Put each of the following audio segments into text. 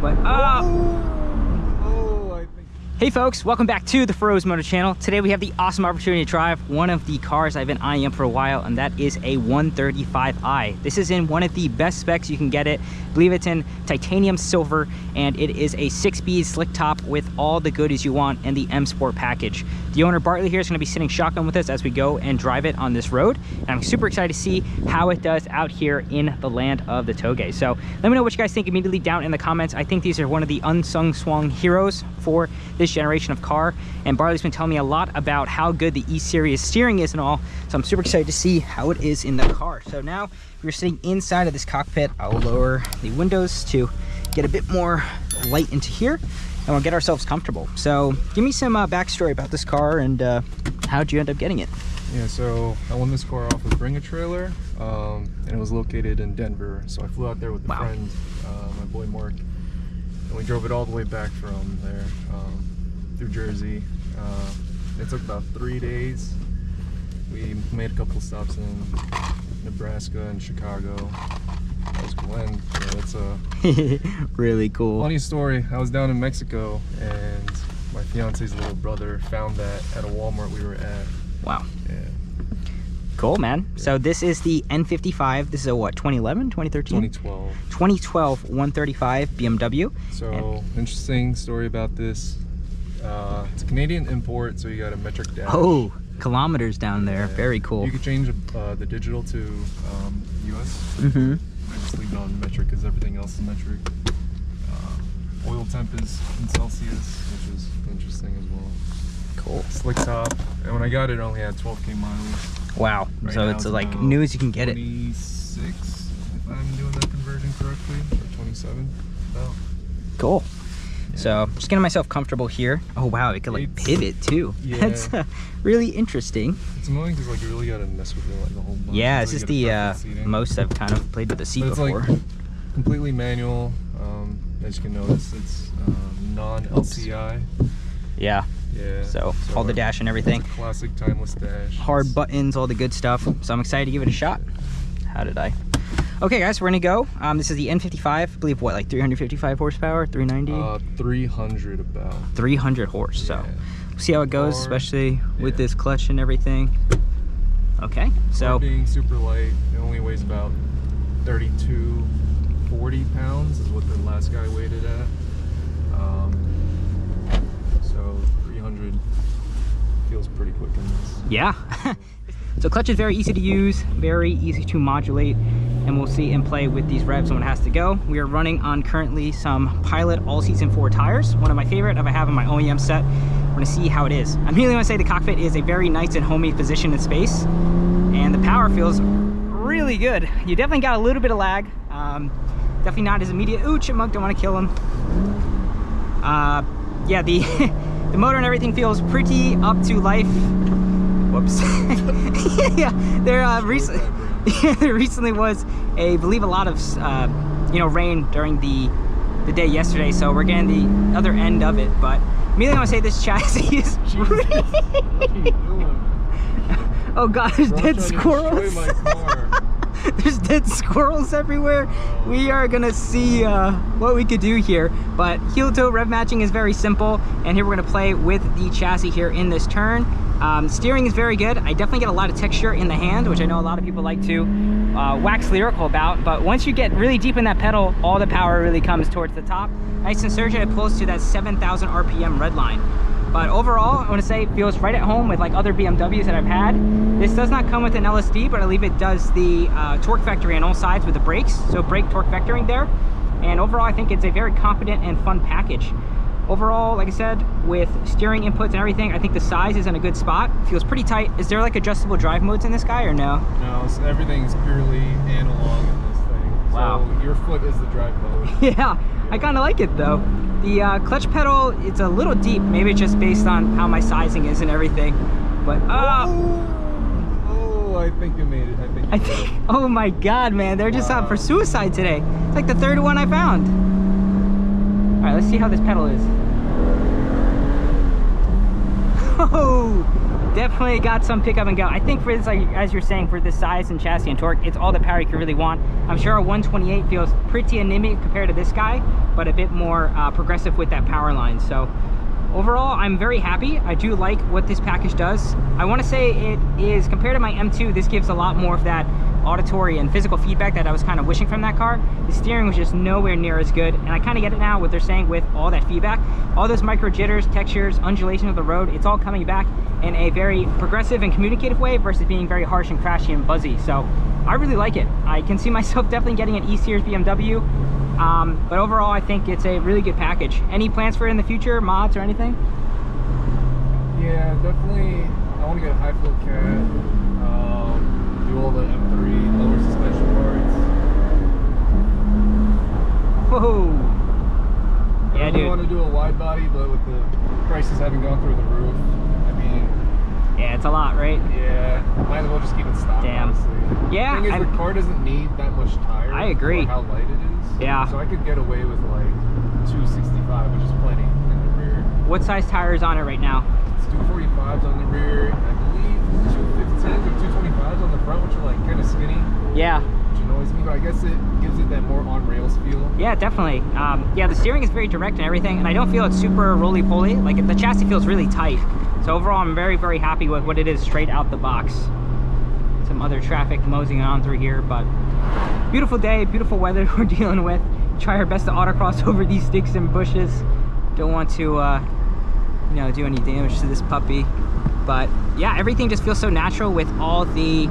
but hey folks, welcome back to the Feroz Moto channel. Today we have the awesome opportunity to drive one of the cars I've been eyeing for a while, and that is a 135i. This is in one of the best specs you can get it. I believe it's in titanium silver, and it is a 6-speed slick top with all the goodies you want in the M Sport package. The owner Bartley here is going to be sitting shotgun with us as we go and drive it on this road, and I'm super excited to see how it does out here in the land of the Toge. So let me know what you guys think immediately down in the comments. I think these are one of the unsung swung heroes for this generation of car, and Barley's been telling me a lot about how good the E-Series steering is and all, so I'm super excited to see how it is in the car. So now we're sitting inside of this cockpit. I'll lower the windows to get a bit more light into here, and we'll get ourselves comfortable. So give me some backstory about this car, and how'd you end up getting it? Yeah, so I won this car off of Bring a Trailer, and it was located in Denver. So I flew out there with a friend, my boy Mark, and we drove it all the way back from there through Jersey. It took about 3 days. We made a couple stops in Nebraska and Chicago. That was cool. And yeah, that's a really cool. Funny story. I was down in Mexico, and my fiance's little brother found that at a Walmart we were at. Wow. Yeah. Cool, man. Yeah. So this is the N55. This is a what, 2011, 2013? 2012. 2012 135 BMW. So interesting story about this. It's a Canadian import, so you got a metric dash. Oh, kilometers down there. Yeah. Very cool. You could change the digital to US. Mm-hmm. I just leave it on metric because everything else is metric. Oil temp is in Celsius, which is interesting as well. Cool. Slick top, and when I got it, it only had 12K miles. Wow. Right, so it's like new as you can get 26, if I'm doing that conversion correctly, or 27. About. Cool. Yeah. So just getting myself comfortable here. Oh wow, it could like pivot too. Yeah. That's really interesting. It's annoying because like you really gotta mess with it like the whole bunch. Yeah, it's just the most I've kind of played with the seat before. Like completely manual. As you can notice, it's non-LCI. Yeah. Yeah. So all the dash and everything. Classic timeless dash. Hard buttons, all the good stuff. So I'm excited to give it a shot. How did I? Okay, guys, we're gonna go. This is the N55. I believe what, like 355 horsepower, 390? 300 about. 300 horse. So we'll see how it goes, especially with this clutch and everything. Okay, so being super light, it only weighs about 40 pounds is what the last guy weighed it at. So 300 feels pretty quick in this. Yeah. So clutch is very easy to use, very easy to modulate, and we'll see and play with these revs when it has to go. We are running on currently some Pilot all-season 4 tires, one of my favorite I have in my OEM set. We're gonna see how it is. I really want to say the cockpit is a very nice and homey position in space, and the power feels really good. You definitely got a little bit of lag. Definitely not as immediate. Ooh, chipmunk, don't want to kill him. Yeah, the the motor and everything feels pretty up to life. Whoops. Yeah, there recently was I believe a lot of rain during the day yesterday, so we're getting the other end of it. But immediately I want to say this chassis is oh god, there's dead squirrels. There's dead squirrels everywhere. We are gonna see what we could do here, but heel toe rev matching is very simple, and here we're gonna play with the chassis here in this turn. Steering is very good. I definitely get a lot of texture in the hand, which I know a lot of people like to wax lyrical about, but once you get really deep in that pedal, all the power really comes towards the top. Nice and surged, it pulls to that 7,000 RPM red line. But overall, I want to say it feels right at home with like other BMWs that I've had. This does not come with an LSD, but I believe it does the torque vectoring on all sides with the brakes. So brake torque vectoring there. And overall, I think it's a very confident and fun package. Overall, like I said, with steering inputs and everything, I think the size is in a good spot. Feels pretty tight. Is there like adjustable drive modes in this guy or no? No, so everything's purely analog in this thing. Wow. So your foot is the drive mode. Yeah, I kind of like it though. The clutch pedal, it's a little deep. Maybe it's just based on how my sizing is and everything. But oh, I think you made it. I think. Oh my god, man, they're just out for suicide today. It's like the third one I found. All right, let's see how this pedal is. Oh, definitely got some pickup and go. I think for this, like as you're saying, for this size and chassis and torque, it's all the power you can really want. I'm sure a 128 feels pretty anemic compared to this guy, but a bit more progressive with that power line. So overall, I'm very happy. I do like what this package does. I want to say it is, compared to my M2, this gives a lot more of that auditory and physical feedback that I was kind of wishing from that car. The steering was just nowhere near as good, and I kind of get it now, what they're saying with all that feedback. All those micro jitters, textures, undulation of the road, it's all coming back in a very progressive and communicative way versus being very harsh and crashy and buzzy. So I really like it. I can see myself definitely getting an E-Series BMW. But overall, I think it's a really good package. Any plans for it in the future, mods or anything? Yeah, definitely. I want to get a high flow cat, do all the M3 lower suspension parts. Whoa! Yeah, dude. I want to do a wide body, but with the prices having gone through the roof, I mean. Yeah, it's a lot, right? Yeah, might as well just keep it stock. Damn. Honestly. Yeah. The thing is, the car doesn't need that much tire. I agree. For how light it is. Yeah. So I could get away with like 265, which is plenty in the rear. What size tire is on it right now? It's 245s on the rear, I believe 215s or 225s on the front, which are like kind of skinny. Yeah. Which annoys me, but I guess it gives it that more on rails feel. Yeah, definitely. Yeah, the steering is very direct and everything, and I don't feel it's super roly-poly. Like, the chassis feels really tight. So overall, I'm very, very happy with what it is straight out the box. Some other traffic moseying on through here, but beautiful day, beautiful weather we're dealing with. Try our best to autocross over these sticks and bushes. Don't want to, you know, do any damage to this puppy. But yeah, everything just feels so natural with all the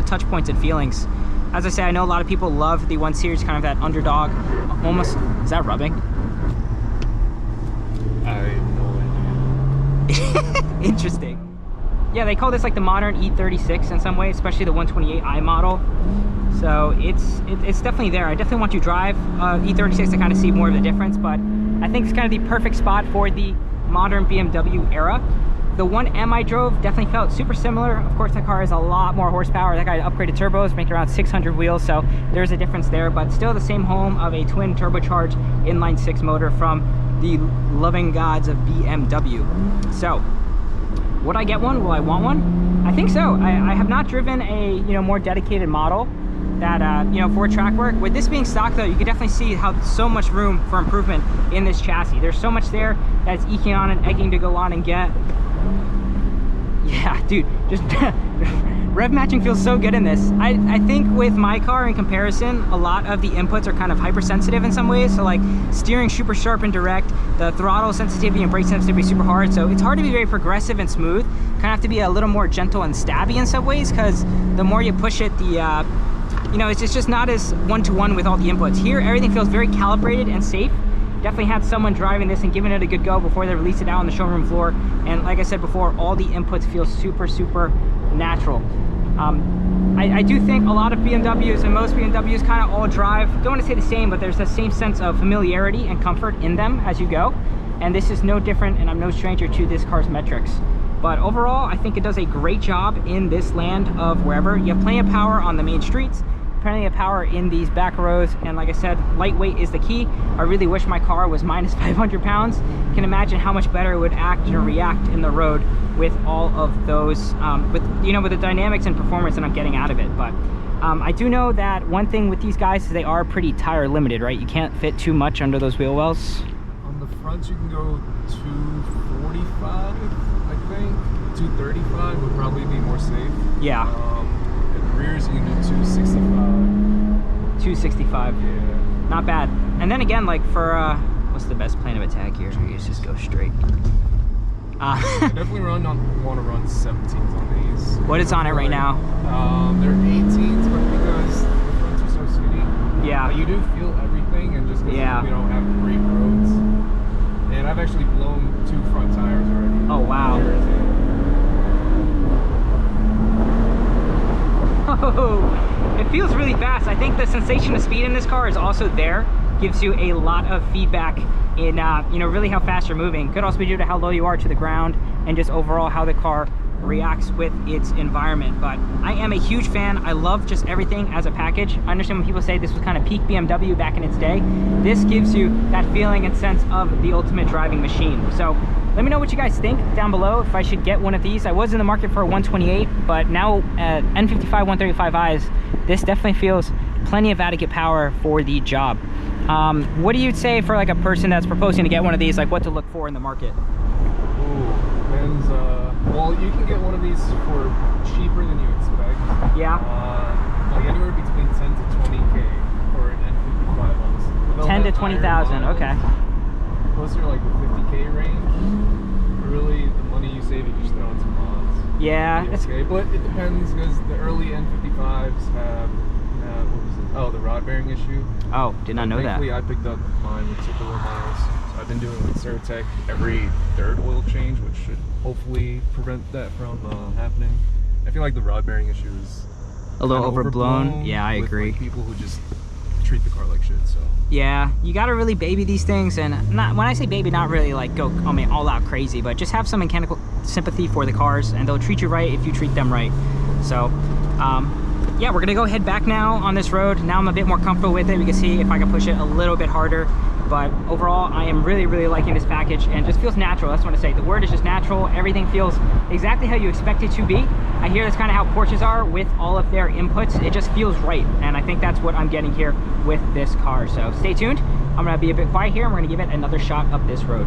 touch points and feelings. As I say, I know a lot of people love the 1 Series, kind of that underdog. Almost, is that rubbing? I have no idea. Interesting. Yeah, they call this like the modern E36 in some ways, especially the 128i model. So it's definitely there. I definitely want to drive E36 to kind of see more of the difference, but I think it's kind of the perfect spot for the modern BMW era. The 1M I drove definitely felt super similar. Of course, that car has a lot more horsepower. That guy upgraded turbos, making around 600 wheels, so there's a difference there, but still the same home of a twin turbocharged inline 6 motor from the loving gods of BMW. So, would I get one? Will I want one? I think so. I have not driven a, you know, more dedicated model that, you know, for track work. With this being stock though, you can definitely see how so much room for improvement in this chassis. There's so much there that's eking on and egging to go on and get. Yeah, dude, just rev matching feels so good in this. I think with my car in comparison, a lot of the inputs are kind of hypersensitive in some ways. So like steering super sharp and direct, the throttle sensitivity and brake sensitivity super hard. So it's hard to be very progressive and smooth. Kind of have to be a little more gentle and stabby in some ways, because the more you push it, the you know, it's just not as one-to-one with all the inputs. Here, everything feels very calibrated and safe. Definitely had someone driving this and giving it a good go before they release it out on the showroom floor. And like I said before, all the inputs feel super, super natural. I do think a lot of BMWs and most BMWs kind of all drive, don't want to say the same, but there's the same sense of familiarity and comfort in them as you go. And this is no different, and I'm no stranger to this car's metrics. But overall, I think it does a great job in this land of wherever. You have plenty of power on the main streets, plenty of power in these back rows, and like I said, lightweight is the key. I really wish my car was minus 500 pounds. You can imagine how much better it would act and react in the road with all of those, with the dynamics and performance that I'm getting out of it. But I do know that one thing with these guys is they are pretty tire limited, right? You can't fit too much under those wheel wells. On the fronts, you can go 245, I think. 235 would probably be more safe. Yeah. Rears, you can do 265. 265. Yeah. Not bad. And then again, like for what's the best plan of attack here? You just go straight. I definitely want to run 17s on these. What is on it right now? They're 18s, but because the fronts are so skinny, yeah, you do feel everything, and just because we don't have great roads. And I've actually blown 2 front tires already. Oh wow. Oh, it feels really fast. I think the sensation of speed in this car is also there. Gives you a lot of feedback in, you know, really how fast you're moving. Could also be due to how low you are to the ground and just overall how the car reacts with its environment. But I am a huge fan. I love just everything as a package. I understand when people say this was kind of peak BMW back in its day. This gives you that feeling and sense of the ultimate driving machine. So let me know what you guys think down below if I should get one of these. I was in the market for a 128, but now at N55 135i's, this definitely feels plenty of adequate power for the job. What do you say for like a person that's proposing to get one of these, like what to look for in the market? Ooh, depends. Well, you can get one of these for cheaper than you expect. Yeah. Like anywhere between 10 to 20K for an N55 ones. 10 to 20,000, okay. Closer like the 50K range. Really, the money you save, you just throw in some mods. Yeah. It's okay, but it depends because the early N55s have what was it? Oh, the rod bearing issue. Oh, did not know that. Thankfully, I picked up mine with super low miles. So I've been doing with Ceratec every third oil change, which should hopefully prevent that from happening. I feel like the rod bearing issue is a little overblown. Yeah, I agree. Like people who just treat the car like shit. So yeah, you gotta really baby these things, and not when I say baby, not really like go, I mean, all out crazy, but just have some mechanical sympathy for the cars, and they'll treat you right if you treat them right. So yeah, we're gonna go head back now on this road. Now I'm a bit more comfortable with it. We can see if I can push it a little bit harder. But overall, I am really, really liking this package, and it just feels natural. That's what I say. The word is just natural. Everything feels exactly how you expect it to be. I hear that's kind of how Porsches are with all of their inputs. It just feels right, and I think that's what I'm getting here with this car. So stay tuned. I'm gonna be a bit quiet here, and we're gonna give it another shot up this road.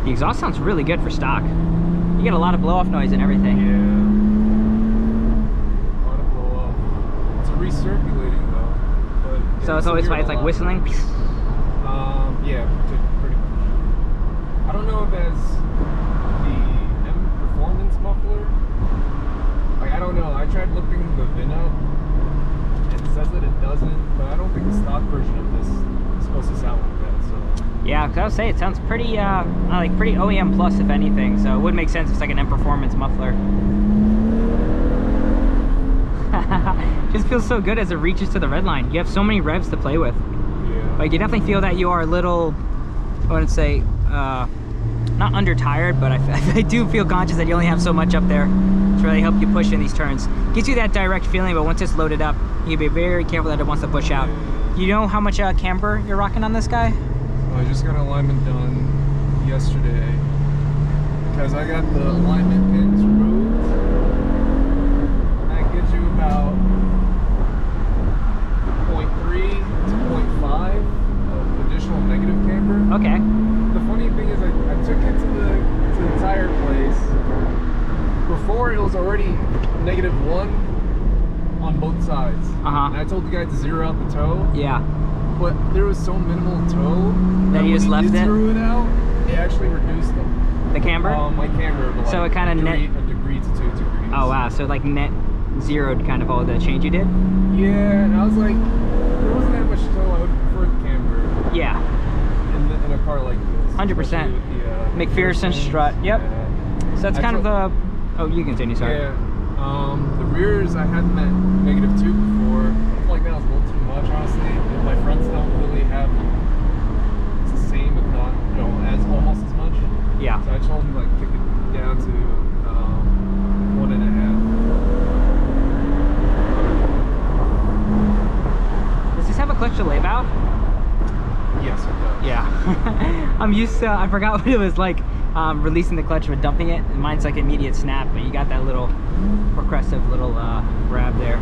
The exhaust sounds really good for stock. You get a lot of blow-off noise and everything. yeah, a lot of blow off. It's recirculating though. But yeah, So it's always fine. It's like whistling. Yeah, pretty much. I don't know if as the M Performance muffler. Like I don't know. I tried looking the VIN up. It says that it doesn't, but I don't think the stock version of this is supposed to sound like that. So. Yeah, because I would say it sounds pretty, like pretty OEM plus, if anything. So it would make sense if it's like an M Performance muffler. Just feels so good as it reaches to the red line. You have so many revs to play with. Yeah. Like you definitely feel that you are a little, I wouldn't say, not under tired, but I do feel conscious that you only have so much up there to really help you push in these turns. Gives you that direct feeling, but once it's loaded up, you be very careful that it wants to push out. You know how much camber you're rocking on this guy? I just got alignment done yesterday because I got the alignment pins removed. That gives you about 0.3 to 0.5 of additional negative camber. Okay. The funny thing is I took it to the tire place. Before it was already -1 on both sides. And I told the guy to zero out the toe. Yeah. But there was so minimal toe that you just left it? Zero it out, it actually reduced them. The camber? My camber. Like so it kind of net a degree to 2 degrees. Oh wow! So like net zeroed kind of all the change you did. Yeah, and I was like, there wasn't that much toe. I would prefer the camber. Yeah. In a car like this. 100%. McPherson strut. Yep. So that's kind of the. Oh, you continue. Sorry. Yeah. The rears I had them at -2 before. I feel like that was a little too much, honestly. My fronts don't really have. It's the same, if not, as almost as much. Yeah. So I told him like kick it down to 1.5. Does this have a clutch delay valve? Yes, it does. Yeah. I'm used to. I forgot what it was like releasing the clutch but dumping it. And mine's like immediate snap, but you got that little progressive little grab there.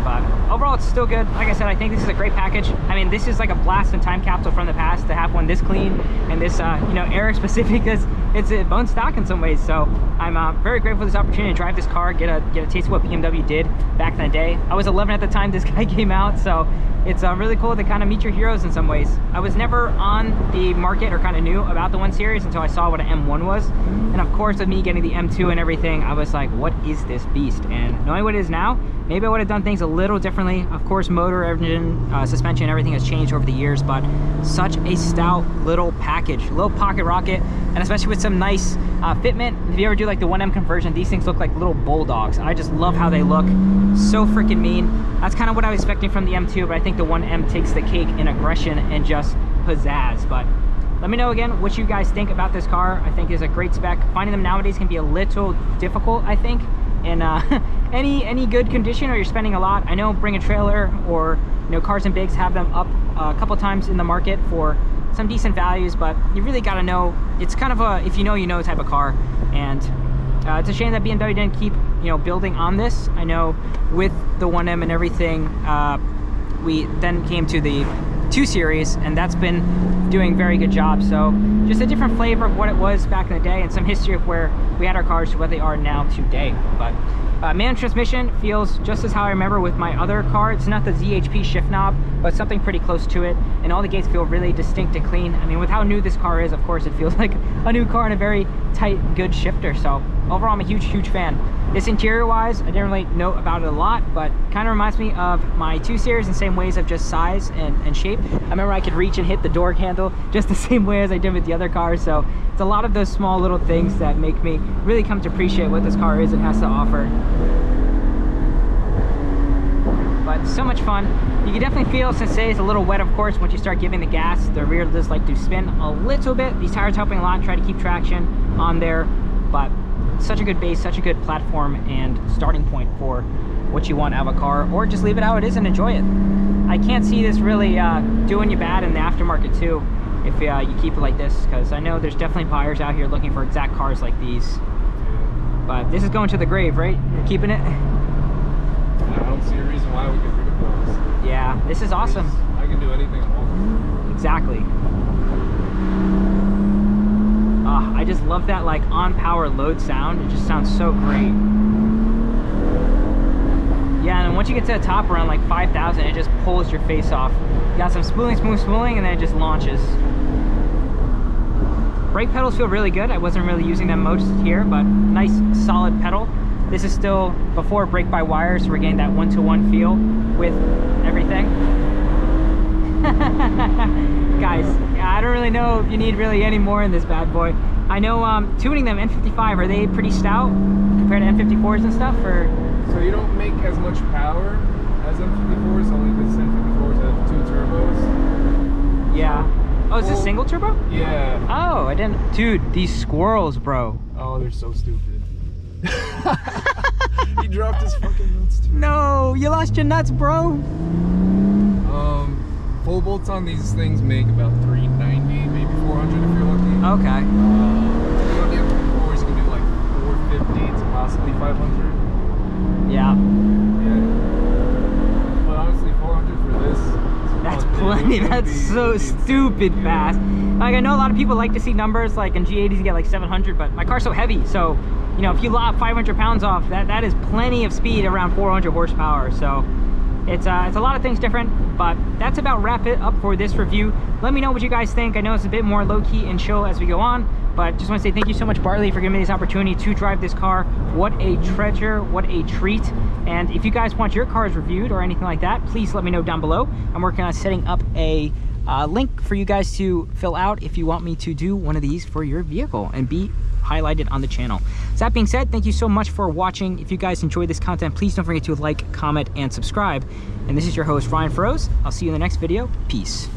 But overall, it's still good. Like I said, I think this is a great package. I mean, this is like a blast and time capsule from the past to have one this clean and this, era specific, because it's a bone stock in some ways. So I'm very grateful for this opportunity to drive this car, get a taste of what BMW did back in the day. I was 11 at the time this guy came out, so it's really cool to kind of meet your heroes in some ways. I was never on the market or kind of knew about the 1 Series until I saw what an M1 was. And of course, with me getting the M2 and everything, I was like, what is this beast? And knowing what it is now, maybe I would have done things a little differently. Of course, motor, engine, suspension, everything has changed over the years, but such a stout little package, little pocket rocket, and especially with some nice Fitment, if you ever do like the 1M conversion, these things look like little bulldogs. I just love how they look. So freaking mean. That's kind of what I was expecting from the M2, but I think the 1M takes the cake in aggression and just pizzazz. But let me know again what you guys think about this car. I think is a great spec. Finding them nowadays can be a little difficult, I think, in any good condition, or you're spending a lot. I know Bring a Trailer or Cars and Bigs have them up a couple times in the market for some decent values, but you really got to know. It's kind of a if you know type of car, and it's a shame that BMW didn't keep building on this. I know with the 1M and everything, we then came to the 2 Series, and that's been doing very good job. So just a different flavor of what it was back in the day, and some history of where we had our cars to what they are now today. But manual transmission feels just as how I remember with my other car. It's not the ZHP shift knob, but something pretty close to it, and all the gates feel really distinct and clean. I mean, with how new this car is, of course it feels like a new car and a very tight, good shifter. So overall, I'm a huge fan. This interior wise, I didn't really know about it a lot, but kind of reminds me of my 2 Series in same ways of just size and shape. I remember I could reach and hit the door handle just the same way as I did with the other cars. So it's a lot of those small little things that make me really come to appreciate what this car is and has to offer. But so much fun. You can definitely feel, since today is a little wet, of course, once you start giving the gas, the rear does like to spin a little bit. These tires helping a lot, try to keep traction on there, but such a good base, such a good platform and starting point for what you want out of a car, or just leave it how it is and enjoy it. I can't see this really doing you bad in the aftermarket too, if you keep it like this, because I know there's definitely buyers out here looking for exact cars like these. But this is going to the grave, right? You're keeping it? I don't see a reason why we get rid of those. Yeah, this is awesome. I can do anything I want. Exactly. I just love that like on power load sound. It just sounds so great. Yeah, and once you get to the top around like 5,000, it just pulls your face off. You got some spooling, and then it just launches. Brake pedals feel really good. I wasn't really using them most here, but nice solid pedal. This is still before brake-by-wire, so we're getting that one-to-one feel with everything. Guys, I don't really know if you need really any more in this bad boy. I know tuning them N55, are they pretty stout compared to N54s and stuff? Or so you don't make as much power as N54s, only because N54s have 2 turbos. Yeah. Oh, is this single turbo? Yeah. Oh, I didn't. Dude, these squirrels, bro. Oh, they're so stupid. He dropped his fucking nuts too. No, you lost your nuts, bro. Full bolts on these things make about 390, maybe 400 if you're lucky. Okay. On the F54s, you can do like 450 to possibly 500. Yeah. Yeah. But honestly, 400 for this. That's plenty. That's so stupid fast. Like, I know a lot of people like to see numbers like in G80s you get like 700, but my car's so heavy, so if you lop 500 pounds off, that is plenty of speed around 400 horsepower. So it's a lot of things different, but that's about wrap it up for this review. Let me know what you guys think. I know it's a bit more low-key and chill as we go on, but just want to say thank you so much, Bartley, for giving me this opportunity to drive this car. What a treasure, what a treat. And if you guys want your cars reviewed or anything like that, please let me know down below. I'm working on setting up a link for you guys to fill out if you want me to do one of these for your vehicle and be highlighted on the channel. So that being said, thank you so much for watching. If you guys enjoyed this content, please don't forget to like, comment, and subscribe. And this is your host, Ryan Feroz. I'll see you in the next video. Peace.